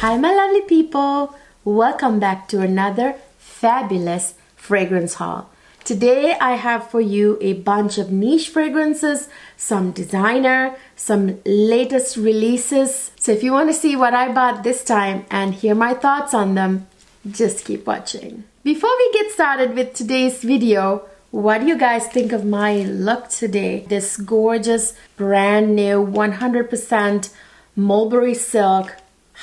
Hi my lovely people, welcome back to another fabulous fragrance haul. Today I have for you a bunch of niche fragrances, some designer, some latest releases. So if you want to see what I bought this time and hear my thoughts on them, just keep watching. Before we get started with today's video, what do you guys think of my look today? This gorgeous brand new 100% mulberry silk,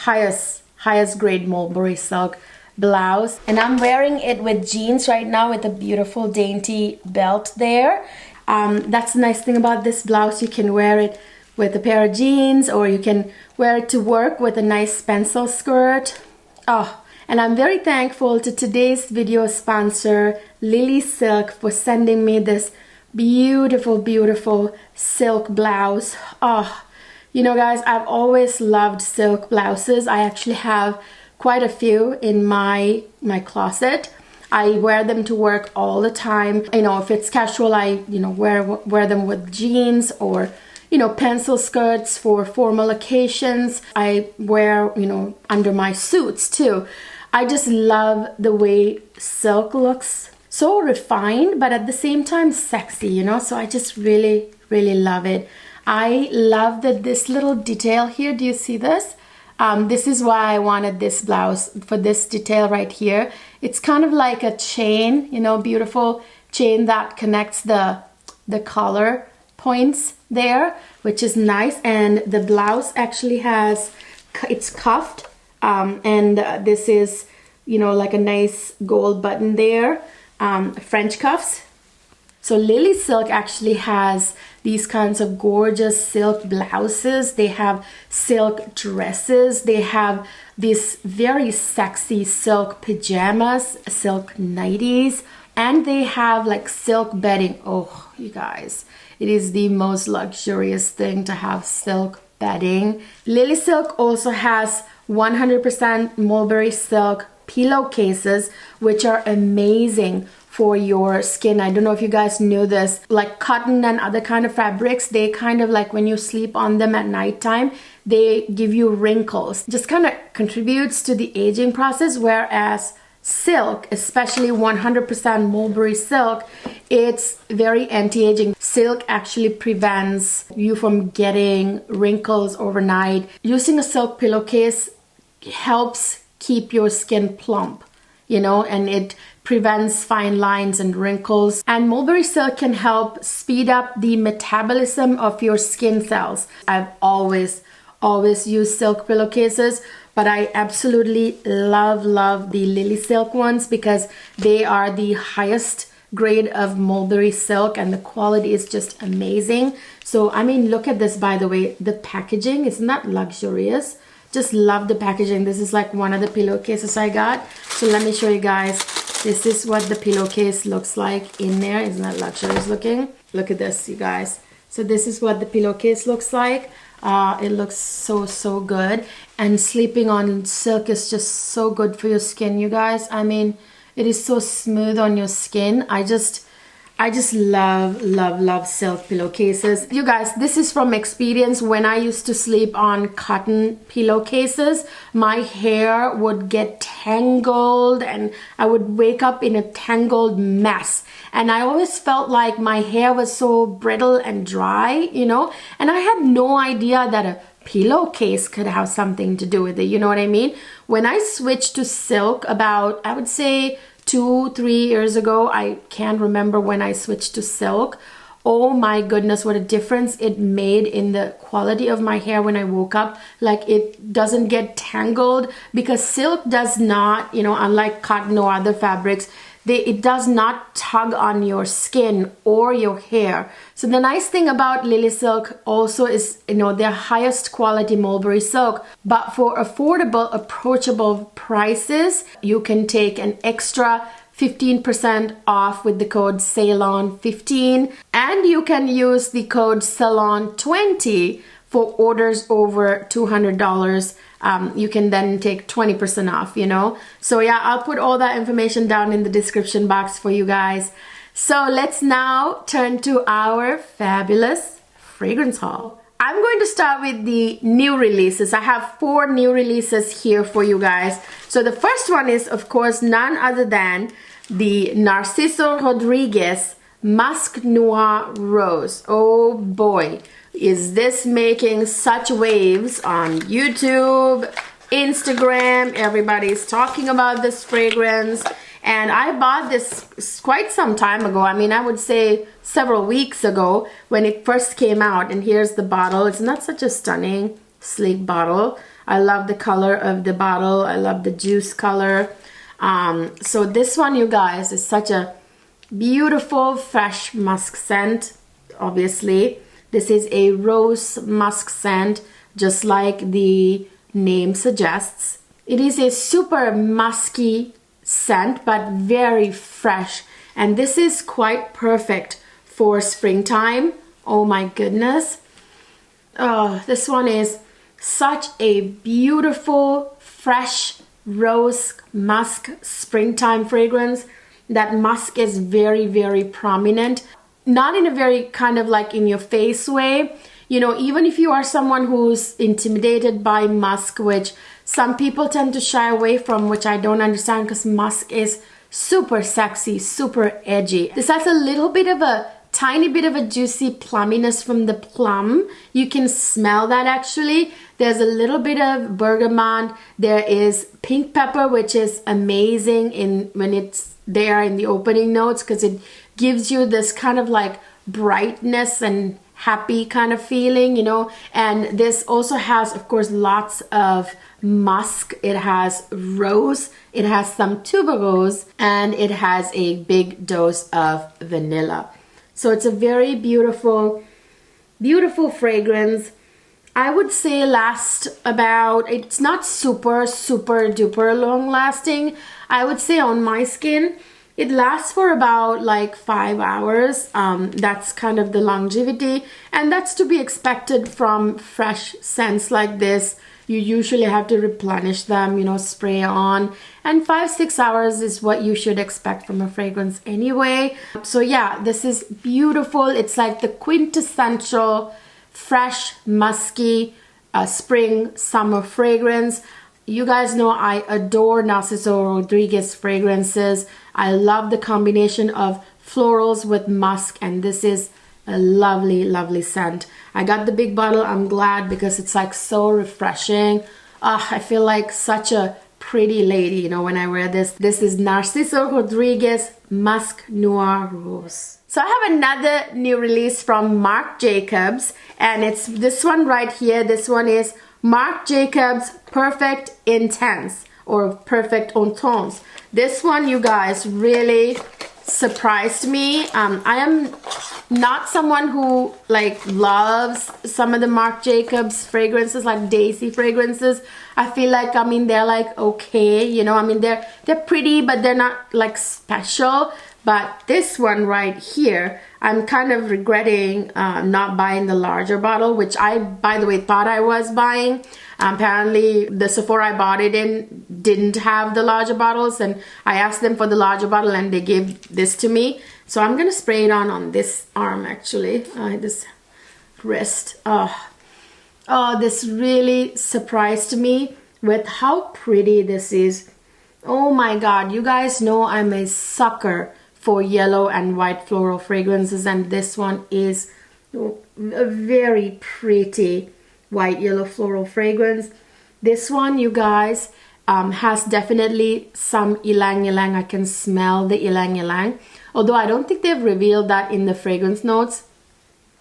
highest grade mulberry silk blouse, and I'm wearing it with jeans right now with a beautiful dainty belt there. That's the nice thing about this blouse. You can wear it with a pair of jeans, or you can wear it to work with a nice pencil skirt. Oh, and I'm very thankful to today's video sponsor, Lilly Silk, for sending me this beautiful silk blouse. Oh, you know guys, I've always loved silk blouses. I actually have quite a few in my closet. I wear them to work all the time. You know, if it's casual, I wear them with jeans, or pencil skirts for formal occasions. I wear under my suits too. I just love the way silk looks, so refined but at the same time sexy, so I just really love it. I love that this little detail here, do you see this? This is why I wanted this blouse, for this detail right here. It's kind of like a chain, beautiful chain that connects the collar points there, which is nice. And the blouse actually has, it's cuffed, and this is, like a nice gold button there, French cuffs. So Lilly Silk actually has these kinds of gorgeous silk blouses. They have silk dresses. They have these very sexy silk pajamas, silk nighties, and they have like silk bedding. Oh, you guys, it is the most luxurious thing to have silk bedding. Lilly Silk also has 100% mulberry silk pillowcases, which are amazing for your skin. I don't know if you guys know this, like cotton and other kind of fabrics, they kind of like, when you sleep on them at nighttime, they give you wrinkles. Just kind of contributes to the aging process, whereas silk, especially 100% mulberry silk, it's very anti-aging. Silk actually prevents you from getting wrinkles overnight. Using a silk pillowcase helps keep your skin plump, and it prevents fine lines and wrinkles. And mulberry silk can help speed up the metabolism of your skin cells. I've always used silk pillowcases, but I absolutely love the Lilly Silk ones because they are the highest grade of mulberry silk and the quality is just amazing. So I mean, look at this, by the way, the packaging, isn't that luxurious? Just love the packaging. This is like one of the pillowcases I got. So let me show you guys. This is what the pillowcase looks like in there. Isn't that luxurious looking? Look at this, you guys. So this is what the pillowcase looks like. It looks so good. And sleeping on silk is just so good for your skin, you guys. I mean, it is so smooth on your skin. I just love silk pillowcases. You guys, this is from experience. When I used to sleep on cotton pillowcases, my hair would get tangled and I would wake up in a tangled mess. And I always felt like my hair was so brittle and dry, and I had no idea that a pillowcase could have something to do with it, you know what I mean? When I switched to silk about, I would say 2-3 years ago, I can't remember when I switched to silk. Oh my goodness, what a difference it made in the quality of my hair when I woke up. Like, it doesn't get tangled, because silk does not, unlike cotton or other fabrics, it does not tug on your skin or your hair. So the nice thing about Lilly Silk also is, their highest quality mulberry silk, but for affordable, approachable prices, you can take an extra 15% off with the code SALON15, and you can use the code SALON20 for orders over $200. You can then take 20% off, So yeah, I'll put all that information down in the description box for you guys. So let's now turn to our fabulous fragrance haul. I'm going to start with the new releases. I have 4 new releases here for you guys. So the first one is, of course, none other than the Narciso Rodriguez Musk Noir Rose. Oh boy, is this making such waves on YouTube, Instagram. Everybody's talking about this fragrance. And I bought this quite some time ago. I mean, I would say several weeks ago when it first came out. And here's the bottle. It's not such a stunning, sleek bottle. I love the color of the bottle. I love the juice color. So this one, you guys, is such a beautiful, fresh musk scent, obviously. This is a rose musk scent, just like the name suggests. It is a super musky scent, but very fresh, and this is quite perfect for springtime. Oh my goodness. Oh, this one is such a beautiful, fresh rose musk springtime fragrance. That musk is very, very prominent, not in a very kind of like in your face way. You know, even if you are someone who's intimidated by musk, which some people tend to shy away from, which I don't understand, because musk is super sexy, super edgy. This has a little bit of a tiny bit of a juicy plumminess from the plum. You can smell that actually. There's a little bit of bergamot. There is pink pepper, which is amazing when it's there in the opening notes, because it gives you this kind of like brightness and happy kind of feeling, you know. And this also has, of course, lots of musk. It has rose, it has some tuberose, and it has a big dose of vanilla. So it's a very beautiful, beautiful fragrance. I would say lasts about, it's not super duper long lasting. I would say on my skin it lasts for about like 5 hours. That's kind of the longevity, and that's to be expected from fresh scents like this. You usually have to replenish them, you know, spray on, and 5-6 hours is what you should expect from a fragrance anyway. So yeah, this is beautiful. It's like the quintessential fresh, musky spring summer fragrance. You guys know I adore Narciso Rodriguez fragrances. I love the combination of florals with musk, and this is a lovely, lovely scent. I got the big bottle. I'm glad, because it's like so refreshing. I feel like such a pretty lady, you know, when I wear this. This is Narciso Rodriguez Musk Noir Rose. So I have another new release from Marc Jacobs, and it's this one right here. This one is Marc Jacobs Perfect Intense, or Perfect Intense. This one, you guys, really surprised me. I am not someone who like loves some of the Marc Jacobs fragrances, like Daisy fragrances. I feel like, I mean, they're like okay, you know, I mean, they're pretty, but they're not like special. But this one right here, I'm kind of regretting not buying the larger bottle, which I, by the way, thought I was buying. Apparently, the Sephora I bought it in didn't have the larger bottles, and I asked them for the larger bottle, and they gave this to me. So I'm gonna spray it on this arm, actually, this wrist. Oh, this really surprised me with how pretty this is. Oh my God, you guys know I'm a sucker for yellow and white floral fragrances, and this one is a very pretty white yellow floral fragrance. This one, you guys, has definitely some ylang ylang. I can smell the ylang ylang, although I don't think they've revealed that in the fragrance notes,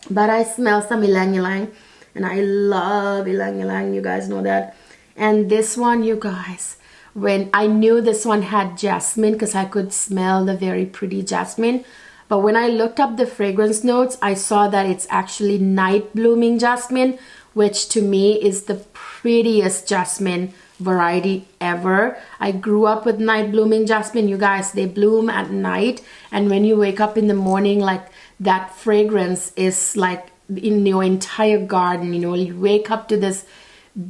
but I smell some ylang ylang, and I love ylang ylang, you guys know that. And this one, you guys, when I knew this one had jasmine, because I could smell the very pretty jasmine, but when I looked up the fragrance notes, I saw that it's actually night blooming jasmine, which to me is the prettiest jasmine variety ever. I grew up with night blooming jasmine, you guys. They bloom at night, and when you wake up in the morning, like that fragrance is like in your entire garden, you know. You wake up to this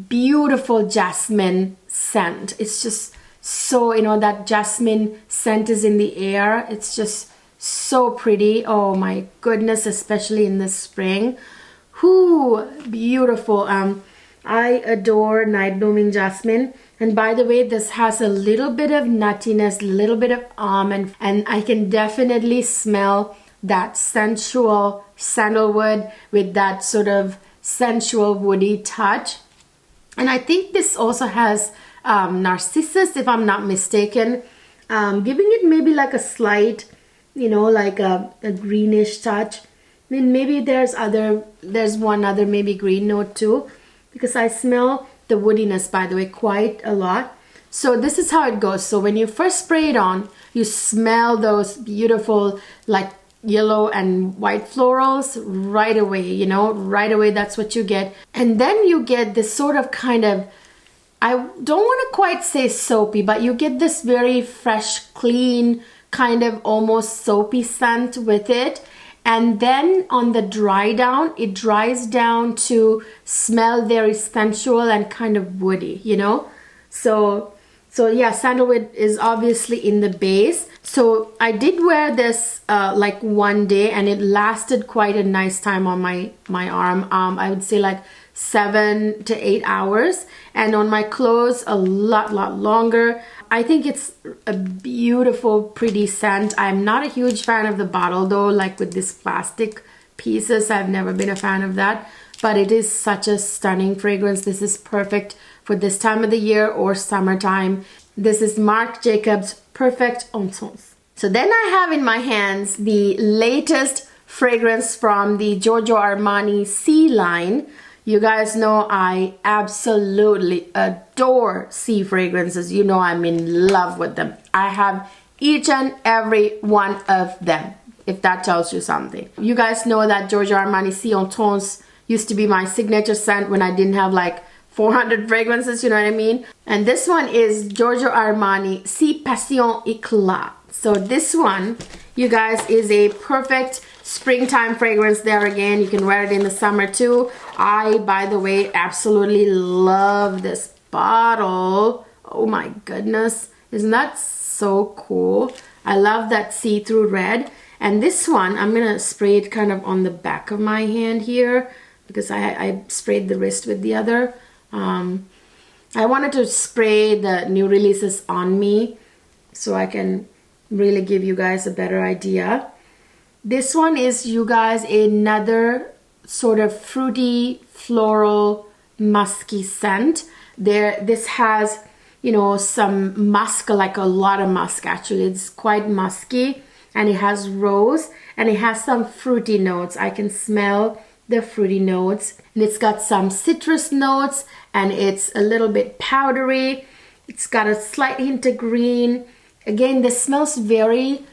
beautiful jasmine scent. It's just so, you know, that jasmine scent is in the air. It's just so pretty. Oh my goodness, especially in the spring. Whoo, beautiful. I adore Night Blooming Jasmine. And by the way, this has a little bit of nuttiness, a little bit of almond, and I can definitely smell that sensual sandalwood with that sort of sensual woody touch. And I think this also has Narcissus, if I'm not mistaken, giving it maybe like a slight, you know, like a greenish touch. I mean, maybe there's one other maybe green note too, because I smell the woodiness, by the way, quite a lot. So this is how it goes. So when you first spray it on, you smell those beautiful like yellow and white florals right away, you know, right away. That's what you get. And then you get this sort of kind of, I don't want to quite say soapy, but you get this very fresh, clean, kind of almost soapy scent with it. And then on the dry down, it dries down to smell very sensual and kind of woody, you know. So yeah, sandalwood is obviously in the base. So I did wear this like one day, and it lasted quite a nice time on my arm. I would say like 7 to 8 hours, and on my clothes a lot longer. I think it's a beautiful, pretty scent. I'm not a huge fan of the bottle though, like with these plastic pieces. I've never been a fan of that, but it is such a stunning fragrance. This is perfect for this time of the year or summertime. This is Marc Jacobs Perfect Ensemble. So then I have in my hands the latest fragrance from the Giorgio Armani C line. You guys know I absolutely adore C fragrances. You know I'm in love with them. I have each and every one of them, if that tells you something. You guys know that Giorgio Armani C Entonce used to be my signature scent when I didn't have like 400 fragrances, you know what I mean? And this one is Giorgio Armani C Passion Eclat. So this one, you guys, is a perfect springtime fragrance. There again, you can wear it in the summer too. I, by the way, absolutely love this bottle. Oh my goodness, isn't that so cool? I love that see-through red. And this one, I'm gonna spray it kind of on the back of my hand here, because I sprayed the wrist with the other. I wanted to spray the new releases on me so I can really give you guys a better idea. This one is, you guys, another sort of fruity, floral, musky scent. This has, you know, some musk, like a lot of musk actually. It's quite musky, and it has rose, and it has some fruity notes. I can smell the fruity notes, and it's got some citrus notes, and it's a little bit powdery. It's got a slight hint of green. Again, this smells very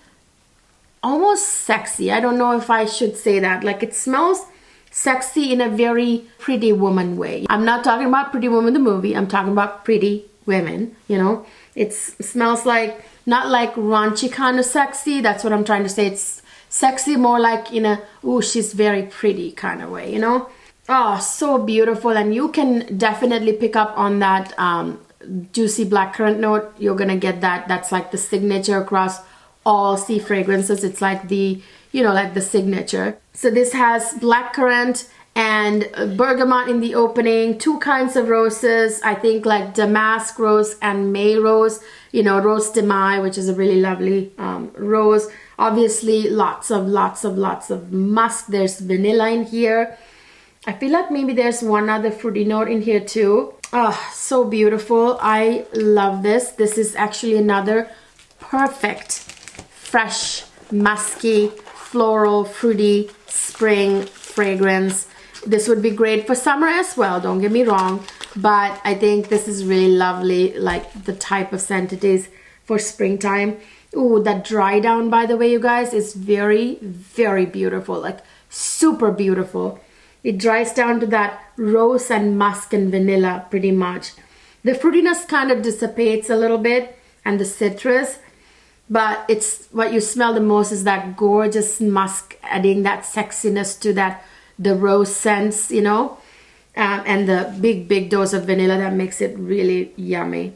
almost sexy. I don't know if I should say that. Like, it smells sexy in a very Pretty Woman way. I'm not talking about Pretty Woman the movie. I'm talking about Pretty Women, you know. It smells like, not like raunchy kind of sexy. That's what I'm trying to say. It's sexy more like in a, ooh, she's very pretty kind of way, you know. Oh, so beautiful. And you can definitely pick up on that juicy blackcurrant note. You're gonna get that. That's like the signature across all C fragrances. It's like the, you know, like the signature. So this has blackcurrant and bergamot in the opening, 2 kinds of roses. I think like damask rose and May rose, you know, rose de Mai, which is a really lovely rose. Obviously lots of musk. There's vanilla in here. I feel like maybe there's one other fruity note in here too. Oh, so beautiful. I love this. This is actually another perfect, fresh, musky, floral, fruity spring fragrance. This would be great for summer as well, don't get me wrong, but I think this is really lovely, like the type of scent it is for springtime. Ooh, that dry down, by the way, you guys, is very, very beautiful, like super beautiful. It dries down to that rose and musk and vanilla pretty much. The fruitiness kind of dissipates a little bit, and the citrus, but it's what you smell the most is that gorgeous musk, adding that sexiness to that, the rose scents, you know, and the big dose of vanilla that makes it really yummy.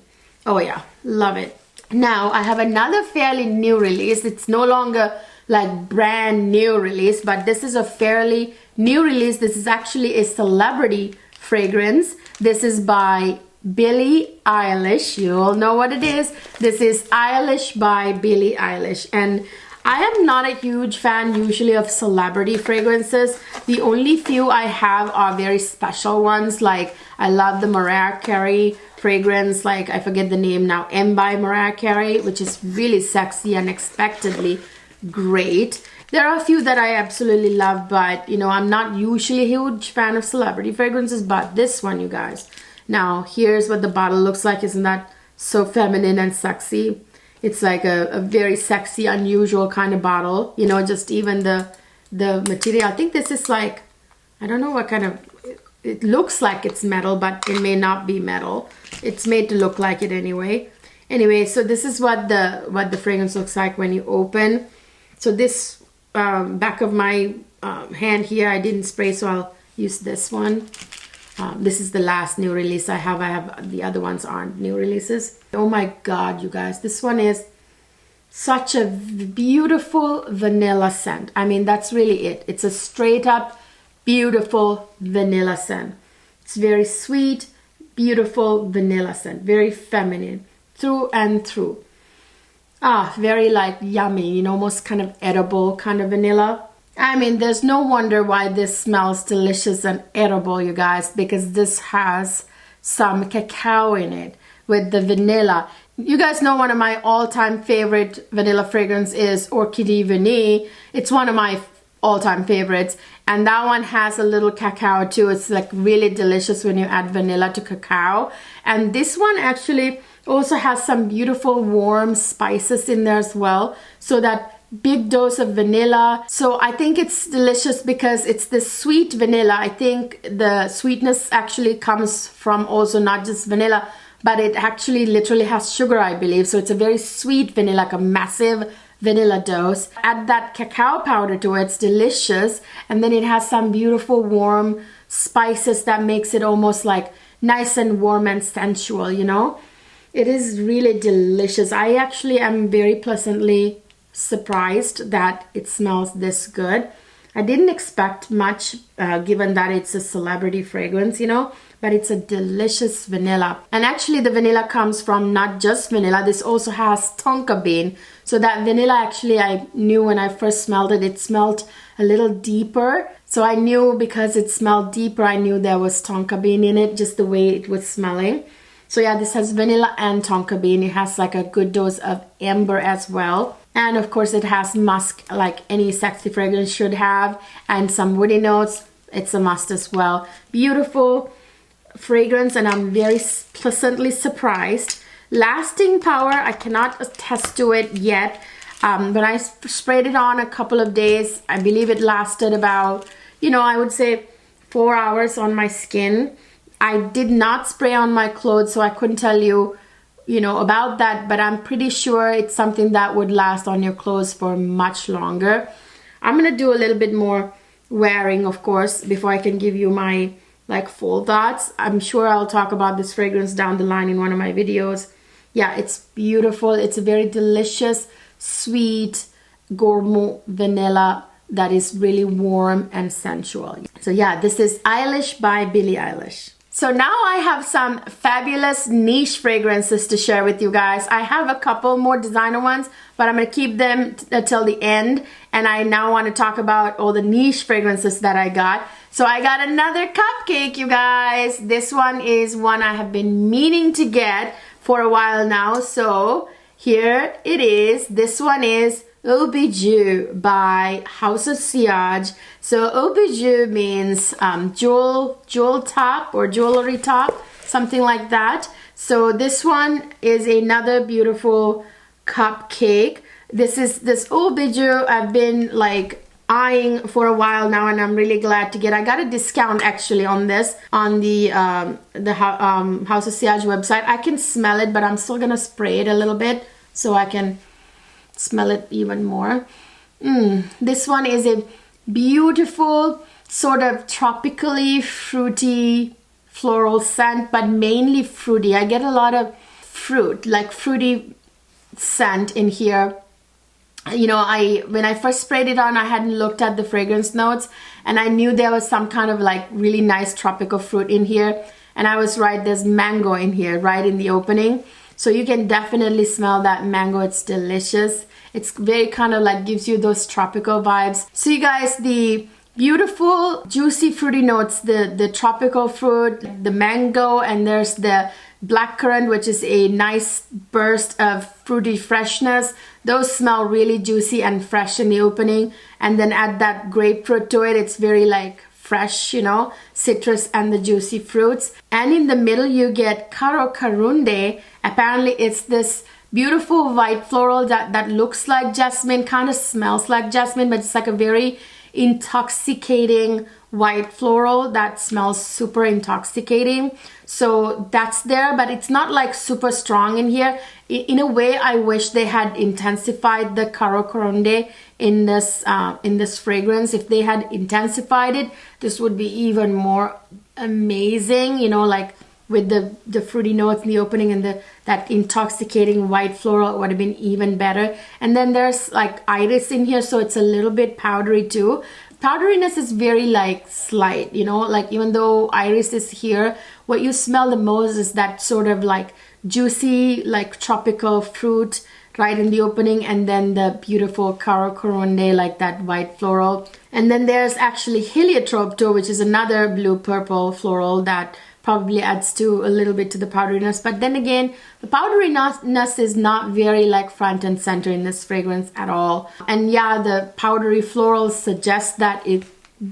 Oh yeah, love it. Now I have another fairly new release. It's no longer like brand new release, but this is a fairly new release. This is actually a celebrity fragrance. This is by Billie Eilish. You all know what it is. This is Eilish by Billie Eilish. And I am not a huge fan usually of celebrity fragrances. The only few I have are very special ones. Like I love the Mariah Carey fragrance, like I forget the name now, M by Mariah Carey, which is really sexy, unexpectedly great. There are a few that I absolutely love, but you know, I'm not usually a huge fan of celebrity fragrances, but this one, you guys. Now, here's what the bottle looks like. Isn't that so feminine and sexy? It's like a very sexy, unusual kind of bottle. You know, just even the material. I think this is like, I don't know what kind of, it looks like it's metal, but it may not be metal. It's made to look like it anyway. Anyway, so this is what the fragrance looks like when you open. So this back of my hand here, I didn't spray, so I'll use this one. This is the last new release I have. The other ones aren't new releases. Oh my God, you guys. This one is such a beautiful vanilla scent. I mean, that's really it. It's a straight up beautiful vanilla scent. It's very sweet, beautiful vanilla scent. Very feminine through and through. Very like yummy, you know, almost kind of edible kind of vanilla. I mean, there's no wonder why this smells delicious and edible, you guys, because this has some cacao in it with the vanilla. You guys know one of my all-time favorite vanilla fragrance is Orchid Vanille. It's one of my all-time favorites, and that one has a little cacao too. It's like really delicious when you add vanilla to cacao. And this one actually also has some beautiful warm spices in there as well, so that big dose of vanilla. So I think it's delicious because it's the sweet vanilla. I think the sweetness actually comes from also not just vanilla, but it actually literally has sugar, I believe. So it's a very sweet vanilla, like a massive vanilla dose. Add that cacao powder to it, it's delicious. And then it has some beautiful warm spices that makes it almost like nice and warm and sensual, you know? It is really delicious. I actually am very pleasantly surprised that it smells this good. I didn't expect much given that it's a celebrity fragrance, you know, but it's a delicious vanilla. And actually the vanilla comes from not just vanilla, this also has tonka bean. So that vanilla actually, I knew when I first smelled it, it smelled a little deeper. So I knew because it smelled deeper, I knew there was tonka bean in it, just the way it was smelling. So yeah, this has vanilla and tonka bean. It has like a good dose of amber as well. And of course it has musk, like any sexy fragrance should have, and some woody notes. It's a must as well. Beautiful fragrance, and I'm very pleasantly surprised. Lasting power, I cannot attest to it yet, but I sprayed it on a couple of days. I believe it lasted about, you know, I would say 4 hours on my skin. I did not spray on my clothes, so I couldn't tell you, you know, about that, but I'm pretty sure it's something that would last on your clothes for much longer. I'm gonna do a little bit more wearing, of course, before I can give you my like full thoughts. I'm sure I'll talk about this fragrance down the line in one of my videos. Yeah, it's beautiful. It's a very delicious, sweet, gourmet vanilla that is really warm and sensual. So yeah, this is Eilish by Billie Eilish. So now I have some fabulous niche fragrances to share with you guys. I have a couple more designer ones, but I'm going to keep them till the end. And I now want to talk about all the niche fragrances that I got. So I got another cupcake, you guys. This one is one I have been meaning to get for a while now. So here it is. This one is Obeju by House of Siage. So Obeju means jewel top or jewelry top, something like that. So this one is another beautiful cupcake. This Obeju I've been like eyeing for a while now, and I'm really glad to get. I got a discount actually on this on the House of Siage website. I can smell it, but I'm still gonna spray it a little bit so I can smell it even more. This one is a beautiful sort of tropically fruity floral scent, but mainly fruity. I get a lot of fruit, like fruity scent in here. You know, when I first sprayed it on, I hadn't looked at the fragrance notes, and I knew there was some kind of like really nice tropical fruit in here. And I was right, there's mango in here right in the opening. So you can definitely smell that mango. It's delicious. It's very kind of like gives you those tropical vibes. So you guys, the beautiful juicy fruity notes, the tropical fruit, the mango, and there's the blackcurrant, which is a nice burst of fruity freshness. Those smell really juicy and fresh in the opening. And then add that grapefruit to it. It's very like fresh, you know, citrus and the juicy fruits. And in the middle you get Caro Carunde. Apparently it's this beautiful white floral that looks like jasmine, kind of smells like jasmine, but it's like a very intoxicating white floral that smells super intoxicating. So that's there, but it's not like super strong in here. In a way, I wish they had intensified the Caro Carunde in this fragrance. If they had intensified it, this would be even more amazing, you know, like with the fruity notes in the opening and that intoxicating white floral, it would have been even better. And then there's like iris in here, so it's a little bit powdery too. Powderiness is very like slight, you know, like even though iris is here, what you smell the most is that sort of like juicy, like tropical fruit right in the opening, and then the beautiful Caro Carunde, like that white floral. And then there's actually heliotrope too, which is another blue purple floral that probably adds to a little bit to the powderiness. But then again, the powderiness is not very like front and center in this fragrance at all. And yeah, the powdery florals suggest that it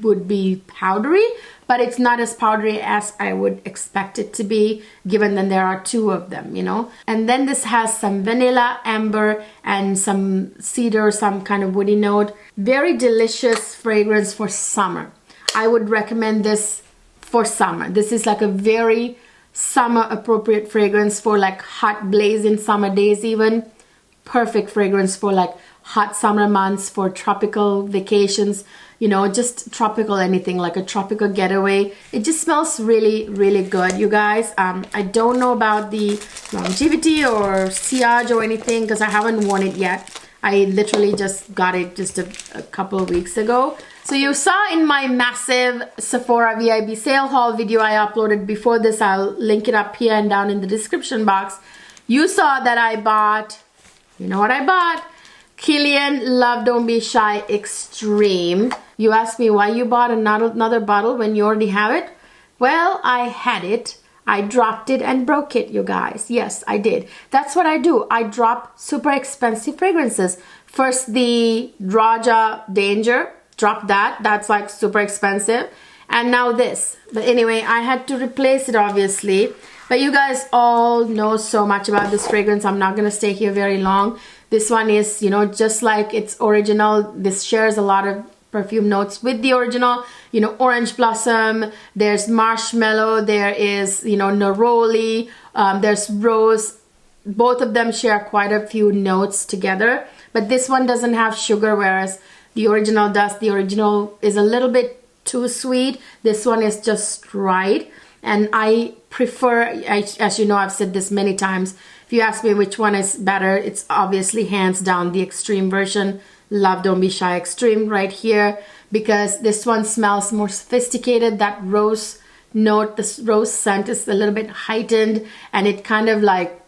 would be powdery, but it's not as powdery as I would expect it to be, given that there are two of them, you know. And then this has some vanilla, amber, and some cedar, some kind of woody note. Very delicious fragrance for summer. I would recommend this for summer. This is like a very summer appropriate fragrance for like hot blazing summer days even. Perfect fragrance for like hot summer months, for tropical vacations, you know, just tropical anything, like a tropical getaway. It just smells really, really good, you guys. I don't know about the longevity or Siage or anything because I haven't worn it yet. I literally just got it just a couple of weeks ago. So you saw in my massive Sephora VIB sale haul video I uploaded before this, I'll link it up here and down in the description box. You saw that I bought, you know what I bought? Kilian Love Don't Be Shy Extreme. You asked me why you bought another bottle when you already have it. Well, I had it. I dropped it and broke it, you guys. Yes, I did. That's what I do. I drop super expensive fragrances. First, the Raja Danger. Drop that. That's like super expensive. And now this. But anyway, I had to replace it, obviously. But you guys all know so much about this fragrance. I'm not going to stay here very long. This one is, you know, just like its original. This shares a lot of perfume notes with the original. You know, orange blossom. There's marshmallow. There is, you know, neroli. There's rose. Both of them share quite a few notes together. But this one doesn't have sugar, whereas the original does. The original is a little bit too sweet. This one is just right. And I prefer, as you know, I've said this many times, if you ask me which one is better, it's obviously hands down the extreme version. Love Don't Be Shy Extreme right here, because this one smells more sophisticated. That rose note, this rose scent is a little bit heightened, and it kind of like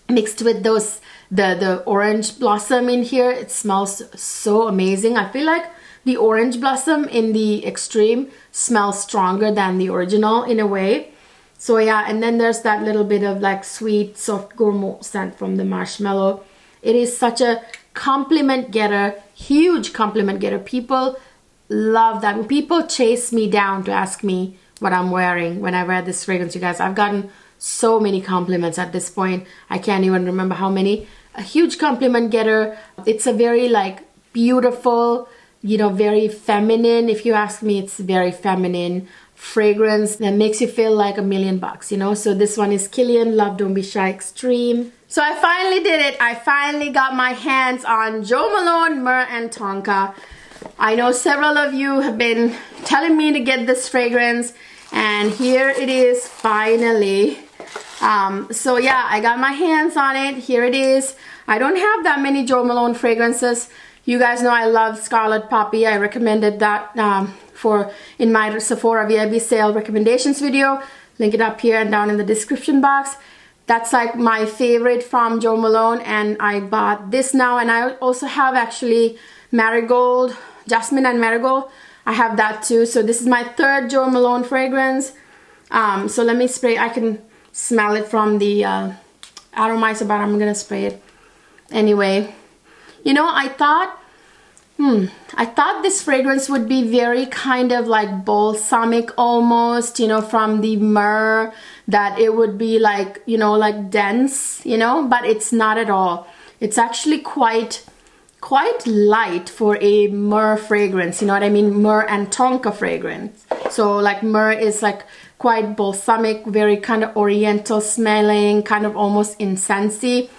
mixed with those the orange blossom in here. It smells so amazing. I feel like the orange blossom in the extreme smells stronger than the original in a way. So yeah, and then there's that little bit of like sweet, soft gourmand scent from the marshmallow. It is such a compliment getter, huge compliment getter. People love that. When people chase me down to ask me what I'm wearing when I wear this fragrance, you guys, I've gotten so many compliments at this point. I can't even remember how many. A huge compliment getter. It's a very like beautiful, you know, very feminine. If you ask me, it's very feminine fragrance that makes you feel like $1,000,000, you know. So this one is Kilian Love Don't Be Shy Extreme. So I finally did it. I finally got my hands on Jo Malone Mer and Tonka. I know several of you have been telling me to get this fragrance, and here it is finally. So yeah, I got my hands on it. Here it is. I don't have that many Jo Malone fragrances. You guys know I love Scarlet Poppy. I recommended that in my Sephora VIP sale recommendations video. Link it up here and down in the description box. That's like my favorite from Jo Malone, and I bought this now. And I also have actually Marigold, Jasmine and Marigold. I have that too. So this is my third Jo Malone fragrance. So let me spray. I can smell it from the atomizer, but I'm gonna spray it anyway. You know, I thought this fragrance would be very kind of like balsamic almost, you know, from the Mer, that it would be like, you know, like dense, you know, but it's not at all. It's actually quite light for a Mer fragrance, you know what I mean? Mer and Tonka fragrance. So like Mer is like quite balsamic, very kind of oriental smelling, kind of almost incensey.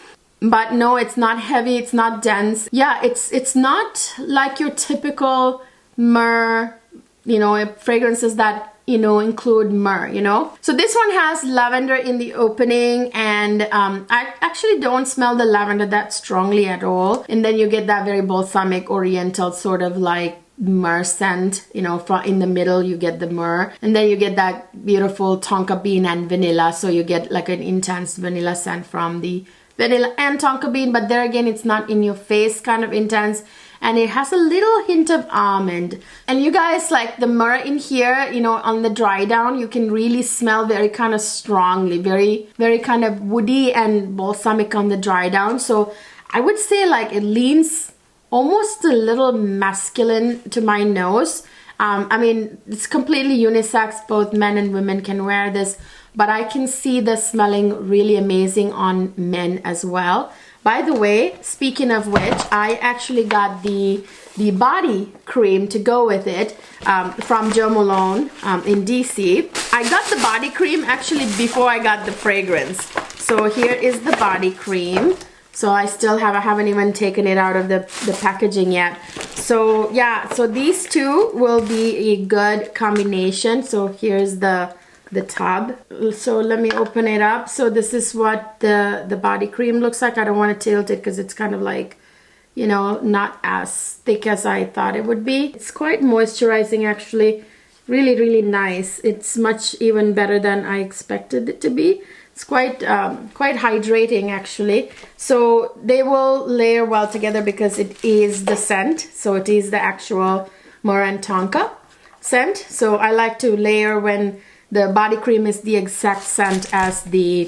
But no, it's not heavy, it's not dense. Yeah, it's not like your typical Mer, you know, fragrances that, you know, include Mer, you know. So this one has lavender in the opening, and I actually don't smell the lavender that strongly at all. And then you get that very balsamic oriental sort of like Mer scent, you know, from in the middle you get the Mer, and then you get that beautiful tonka bean and vanilla. So you get like an intense vanilla scent from the vanilla and tonka bean, but there again, it's not in your face kind of intense, and it has a little hint of almond. And you guys, like the Mer in here, you know, on the dry down, you can really smell very kind of strongly, very kind of woody and balsamic on the dry down. So I would say like it leans almost a little masculine to my nose. I mean, it's completely unisex, both men and women can wear this, but I can see the smelling really amazing on men as well. By the way, speaking of which, I actually got the body cream to go with it from Jo Malone in DC. I got the body cream actually before I got the fragrance. So here is the body cream. So I haven't even taken it out of the packaging yet. So yeah, so these two will be a good combination. So here's the tub. So let me open it up. So this is what the body cream looks like. I don't want to tilt it because it's kind of like, you know, not as thick as I thought it would be. It's quite moisturizing actually. Really, really nice. It's much even better than I expected it to be. It's quite hydrating actually. So they will layer well together because it is the scent. So it is the actual Mer and Tonka scent. So I like to layer when the body cream is the exact scent as the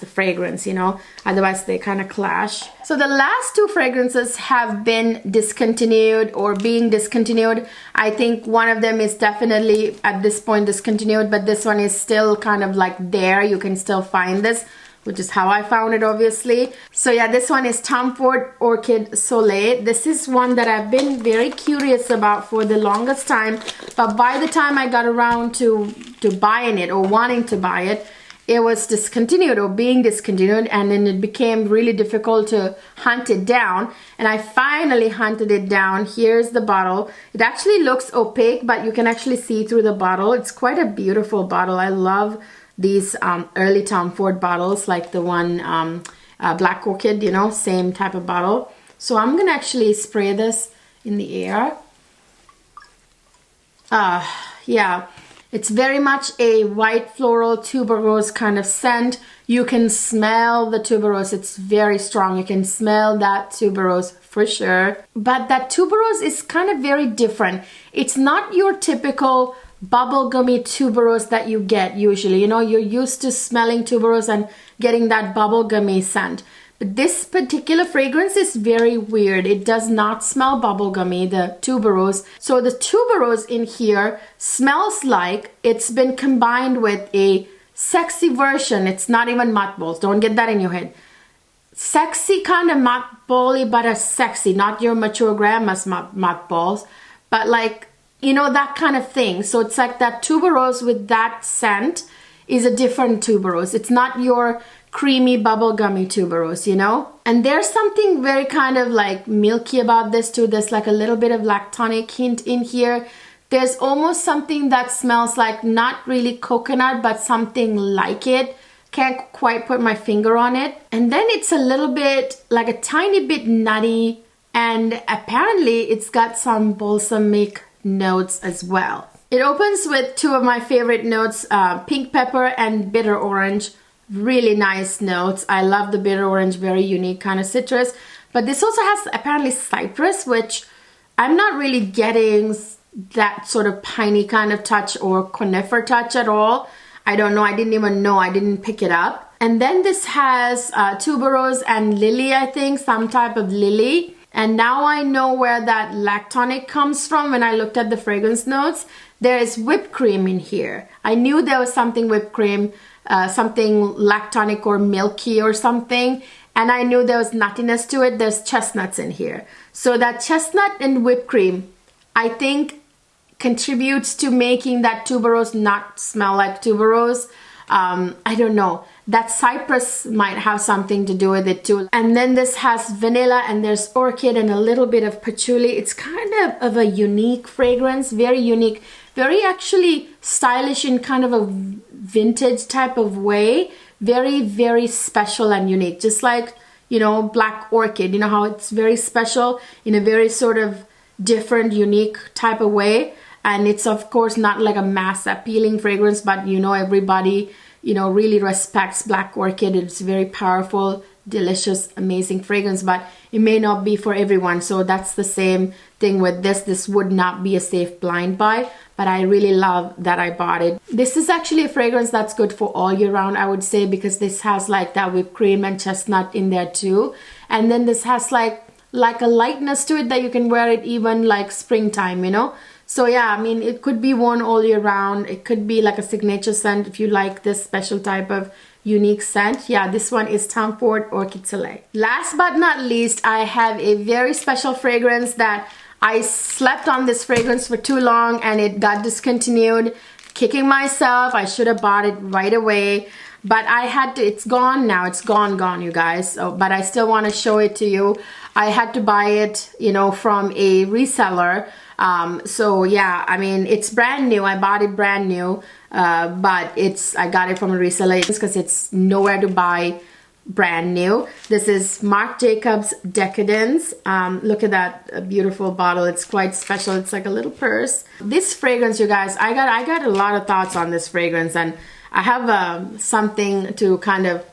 fragrance, you know, otherwise they kind of clash. So the last two fragrances have been discontinued or being discontinued. I think one of them is definitely at this point discontinued, but this one is still kind of like there. You can still find this, which is how I found it, obviously. So yeah, this one is Tom Ford Orchid Soleil. This is one that I've been very curious about for the longest time, but by the time I got around to buying it or wanting to buy it, it was discontinued or being discontinued, and then it became really difficult to hunt it down, and I finally hunted it down. Here's the bottle. It actually looks opaque, but you can actually see through the bottle. It's quite a beautiful bottle. I love these early Tom Ford bottles, like the one Black Orchid, you know, same type of bottle. So I'm gonna actually spray this in the air. Yeah, it's very much a white floral tuberose kind of scent. You can smell the tuberose. It's very strong. You can smell that tuberose for sure. But that tuberose is kind of very different. It's not your typical bubblegummy tuberose that you get usually. You know, you're used to smelling tuberose and getting that bubblegummy scent. But this particular fragrance is very weird. It does not smell bubblegummy, the tuberose. So the tuberose in here smells like it's been combined with a sexy version. It's not even mothballs. Don't get that in your head. Sexy kind of mothbally, but a sexy, not your mature grandma's mothballs, but like, you know, that kind of thing. So it's like that tuberose with that scent is a different tuberose. It's not your creamy bubblegummy tuberose, you know? And there's something very kind of like milky about this too. There's like a little bit of lactonic hint in here. There's almost something that smells like not really coconut, but something like it. Can't quite put my finger on it. And then it's a little bit, like a tiny bit nutty, and apparently it's got some balsamic notes as well. It opens with two of my favorite notes, pink pepper and bitter orange. Really nice notes. I love the bitter orange, very unique kind of citrus. But this also has apparently cypress, which I'm not really getting that sort of piney kind of touch or conifer touch at all. I don't know. I didn't even know. I didn't pick it up. And then this has tuberose and lily, I think, some type of lily. And now I know where that lactonic comes from when I looked at the fragrance notes. There is whipped cream in here. I knew there was something whipped cream, something lactonic or milky or something. And I knew there was nuttiness to it. There's chestnuts in here. So that chestnut and whipped cream, I think, contributes to making that tuberose not smell like tuberose. I don't know. That cypress might have something to do with it too. And then this has vanilla and there's orchid and a little bit of patchouli. It's kind of a unique fragrance, very unique, very actually stylish in kind of a vintage type of way. Very, very special and unique. Just like, you know, black orchid, you know how it's very special in a very sort of different, unique type of way. And it's of course not like a mass appealing fragrance, but you know, everybody, you know, really respects black orchid. It's very powerful, delicious, amazing fragrance, but it may not be for everyone. So that's the same thing with this. This would not be a safe blind buy, but I really love that I bought it. This is actually a fragrance that's good for all year round, I would say, because this has like that whipped cream and chestnut in there too. And then this has like a lightness to it that you can wear it even like springtime, you know. So yeah, I mean, it could be worn all year round. It could be like a signature scent if you like this special type of unique scent. Yeah, this one is Tom Ford Orchid Soleil. Last but not least, I have a very special fragrance that I slept on this fragrance for too long and it got discontinued. Kicking myself. I should have bought it right away. But I had to, it's gone now. It's gone, you guys. So, but I still want to show it to you. I had to buy it, you know, from a reseller. So yeah, I mean, it's brand new. I bought it brand new, but I got it from a reseller because it's nowhere to buy brand new. This is Marc Jacobs Decadence. Look at that beautiful bottle. It's quite special. It's like a little purse. This fragrance, you guys, I got a lot of thoughts on this fragrance, and I have something to kind of,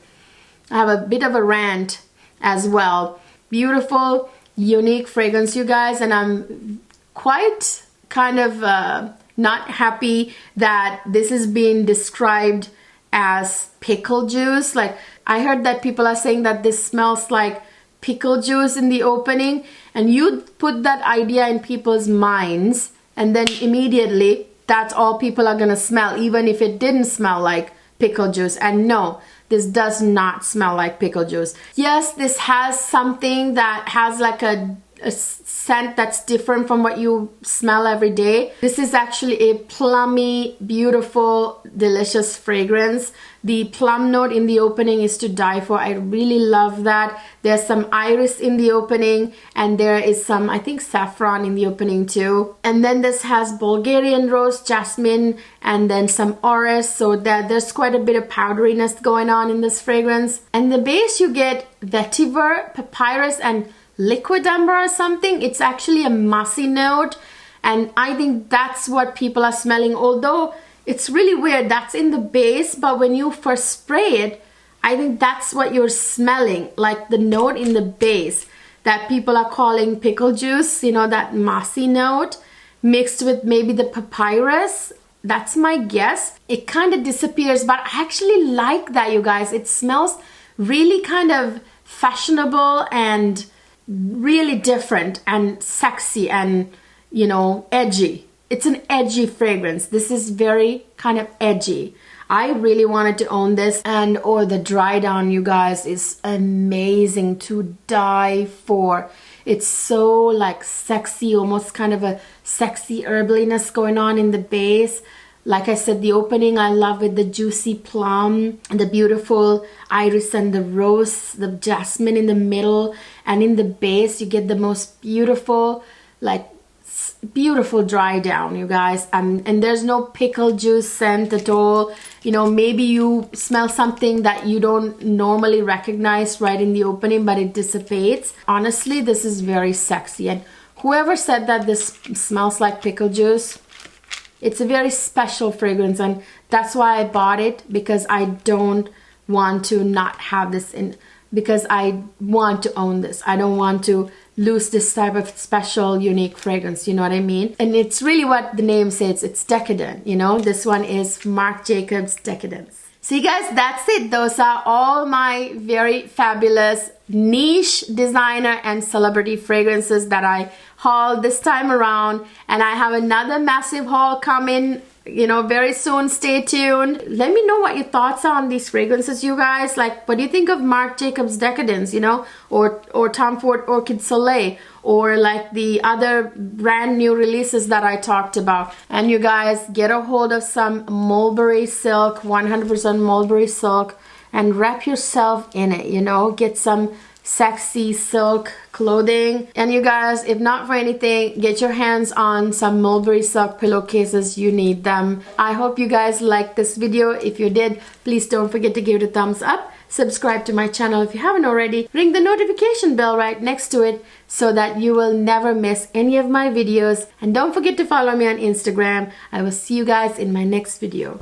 I have a bit of a rant as well. Beautiful, unique fragrance, you guys, and I'm quite kind of not happy that this is being described as pickle juice. Like, I heard that people are saying that this smells like pickle juice in the opening, and you put that idea in people's minds and then immediately that's all people are gonna smell, even if it didn't smell like pickle juice. And no, this does not smell like pickle juice. Yes, this has something that has like a scent that's different from what you smell every day. This is actually a plummy, beautiful, delicious fragrance. The plum note in the opening is to die for. I really love that. There's some iris in the opening, and there is some, I think, saffron in the opening too. And then this has Bulgarian rose, jasmine, and then some orris. So there's quite a bit of powderiness going on in this fragrance. And the base, you get vetiver, papyrus, and liquid amber or something. It's actually a mossy note, and I think that's what people are smelling, although it's really weird. That's in the base, but when you first spray it, I think that's what you're smelling, like the note in the base that people are calling pickle juice, you know, that mossy note mixed with maybe the papyrus. That's my guess. It kind of disappears, but I actually like that, you guys. It smells really kind of fashionable and really different and sexy and, you know, edgy. It's an edgy fragrance. This is very kind of edgy. I really wanted to own this, and the dry down, you guys, is amazing, to die for. It's so like sexy, almost kind of a sexy herbliness going on in the base. Like I said, the opening I love with the juicy plum, the beautiful iris and the rose, the jasmine in the middle, and in the base you get the most beautiful, like beautiful dry down, you guys. And there's no pickle juice scent at all. You know, maybe you smell something that you don't normally recognize right in the opening, but it dissipates. Honestly, this is very sexy. And whoever said that this smells like pickle juice, It's a very special fragrance, and that's why I bought it, because I don't want to not have this in, because I want to own this. I don't want to lose this type of special, unique fragrance, you know what I mean? And it's really what the name says, it's decadent, you know? This one is Marc Jacobs Decadence. So you guys, that's it. Those are all my very fabulous niche designer and celebrity fragrances that I hauled this time around. And I have another massive haul coming, you know, very soon. Stay tuned. Let me know what your thoughts are on these fragrances, you guys. Like, what do you think of Marc Jacobs Decadence, you know, or Tom Ford Orchid Soleil, or like the other brand new releases that I talked about? And you guys, get a hold of some mulberry silk, 100% mulberry silk, and wrap yourself in it, you know. Get some sexy silk clothing. And you guys, if not for anything, get your hands on some mulberry silk pillowcases. You need them. I hope you guys liked this video. If you did, please don't forget to give it a thumbs up. Subscribe to my channel if you haven't already. Ring the notification bell right next to it so that you will never miss any of my videos. And don't forget to follow me on Instagram. I will see you guys in my next video.